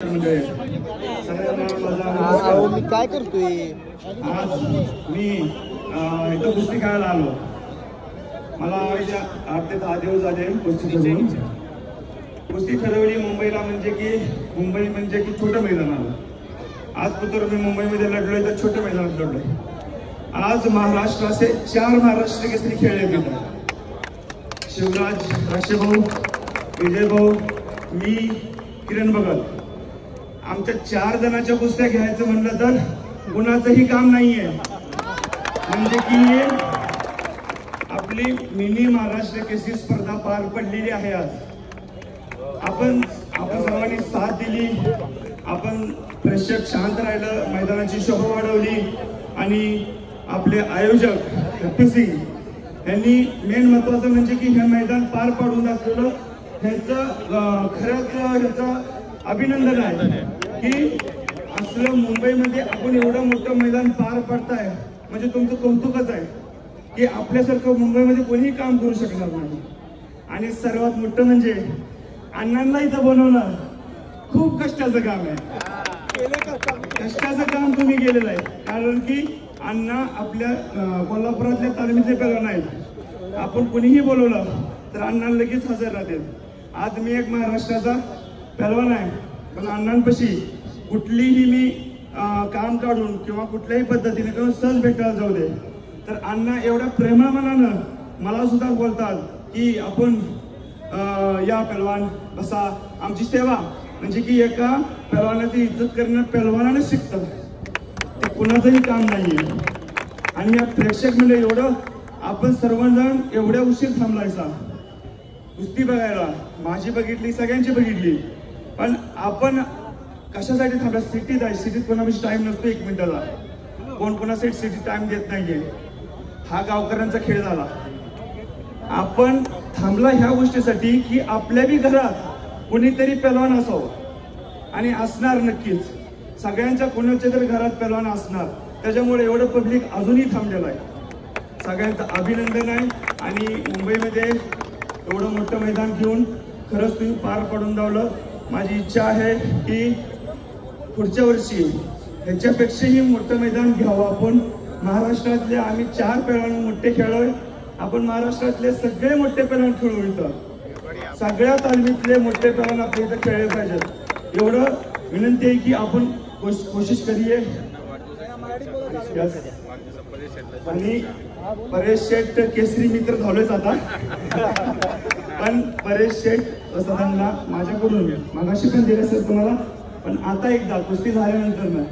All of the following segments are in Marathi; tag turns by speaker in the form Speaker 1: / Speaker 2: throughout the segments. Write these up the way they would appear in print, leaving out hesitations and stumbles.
Speaker 1: मी
Speaker 2: काय करतोय
Speaker 1: आज मी इथं कुस्ती खेळायला आलो. मला 8 ते 10 दिवस झाले कुस्ती ठरवून. कुस्ती ठरवली मुंबईला मुंबई म्हणजे की छोटं मैदान आलं. आज पुत्र मी मुंबईमध्ये लढलोय तर छोट्या मैदानात लढलोय. आज महाराष्ट्राचे 4 महाराष्ट्र केसरी खेळले गेले. शिवराज, राशेभाऊ, विजयभाऊ, मी, किरण बगल. आमच्या 4 जणांच्या कुस्त्या घ्यायचं म्हणलं तर कुणाचंही काम नाहीये. म्हणजे की आपली मिनी महाराष्ट्र केसरी स्पर्धा पार पडलेली आहे. आज आपण सर्वांनी साथ दिली. आपण प्रेक्षक शांत राहिलं, मैदानाची शोभा वाढवली आणि आपले आयोजक हॅप्पी सिंग यांनी मेन महत्वाचं म्हणजे की हे मैदान पार पाडून दाखवलं. ह्याचं अभिनंदन आहे की असलं मुंबईमध्ये आपण एवढं मोठं मैदान पार पडताय म्हणजे तुमचं कौतुकच आहे की आपल्यासारखं मुंबईमध्ये कोणीही काम करू शकणार नाही. आणि सर्वात मोठं म्हणजे अण्णांना इथं बनवणं खूप कष्टाचं काम आहे. कष्टाचं काम तुम्ही केलेलं आहे. कारण की अण्णा आपल्या कोल्हापुरातल्या तालमीचे पैलवान आहेत. आपण कोणीही बोलवलं तर अण्णा लगेच हजर राहतील. आज मी एक महाराष्ट्राचा पैलवान आहे, पण अण्णांपाशी कुठलीही मी काम काढून किंवा कुठल्याही पद्धतीने किंवा सहज भेटायला जाऊ दे तर अण्णा एवढ्या प्रेमामनानं मला सुद्धा बोलतात की आपण या पैलवान बसा. आमची सेवा म्हणजे की एका पैलवानाची इज्जत करणं पैलवानाने शिकतं. ते कुणाचंही काम नाहीये. आणि या प्रेक्षक म्हणजे एवढं आपण सर्वजण एवढ्या उशीर थांबलायचा कुस्ती बघायला. माझी बघितली, सगळ्यांची बघितली, पण आपण कशासाठी थांबला? सिटीत आहे. सिटीत कोणापाशी टाइम नसतो 1 मिनिटाला. कोण कोणासाठी सिटीत टाइम देत नाहीये. हा गावकऱ्यांचा खेळ झाला. आपण थांबला ह्या गोष्टीसाठी की आपल्या बी घरात कोणीतरी पैलवान असावं आणि असणार नक्कीच. सगळ्यांच्या कोणाच्या तरी घरात पैलवान असणार. त्याच्यामुळे एवढं पब्लिक अजूनही थांबलेलं आहे. सगळ्यांचं अभिनंदन आहे. आणि मुंबईमध्ये एवढं मोठं मैदान घेऊन खरंच तुम्ही पार पाडून दावलं. माझी इच्छा आहे की पुढच्या वर्षी ह्याच्यापेक्षाही मोठं मैदान घ्यावं. आपण महाराष्ट्रातले आम्ही 4 पैलवान मोठे खेळलोय. आपण महाराष्ट्रातले सगळे मोठे पैलवान खेळू. इथं सगळ्या तालमीतले मोठे पैलवान आपल्या इथं खेळले पाहिजेत. एवढं विनंती आहे की आपण कोशिश करूया. आणि परेश शेठ केसरी मित्र झालोच आता. पण परेश शेठ सदांना माझ्याकडून मागाशी पण दिले असेल तुम्हाला, पण आता एकदा कुस्ती झाल्यानंतर ना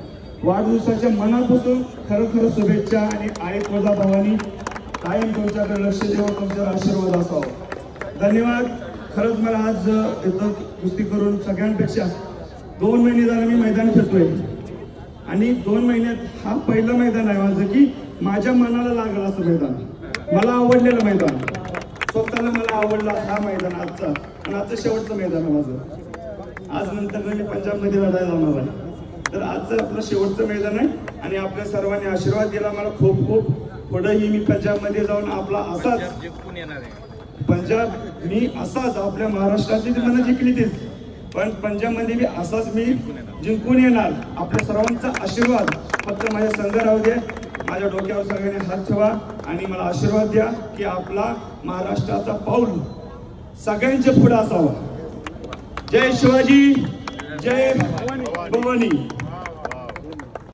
Speaker 1: वाढदिवसाच्या मनापासून खरं शुभेच्छा. आणि आई तुळजा भवानी कायम तुमच्याकडे लक्ष देवा, तुमच्यावर आशीर्वाद असावा. धन्यवाद. खरंच मला आज इथं कुस्ती करून सगळ्यांपेक्षा 2 महिने झाले मी मैदान खेळतोय. आणि 2 महिन्यात हा पहिलं मैदान आहे माझं की माझ्या मनाला लागलं असं मैदान. मला आवडलेलं मैदान, स्वतःला मला आवडला हा मैदान आजचा. आणि आजचं शेवटचं मैदान आहे माझं. आज नंतर मी पंजाबमध्ये लढायला जाणार आहे. तर आजचं आपलं शेवटचं मैदान आहे. आणि आपल्या सर्वांनी आशीर्वाद दिला मला खूप खूप. पुढेही मी पंजाबमध्ये जाऊन आपला असाच पंजाब मी असाच आपल्या महाराष्ट्रातली मला जिंकली तीच, पण पंजाबमध्ये मी असाच मी जिंकून येणार. आपल्या सर्वांचा आशीर्वाद फक्त माझ्या संघ राहू दे. माझ्या डोक्यावर सगळ्यांनी हात ठेवा आणि मला आशीर्वाद द्या की आपला महाराष्ट्राचा पाऊल सगळ्यांच्या पुढे असावा. जय शिवाजी, जय भवानी.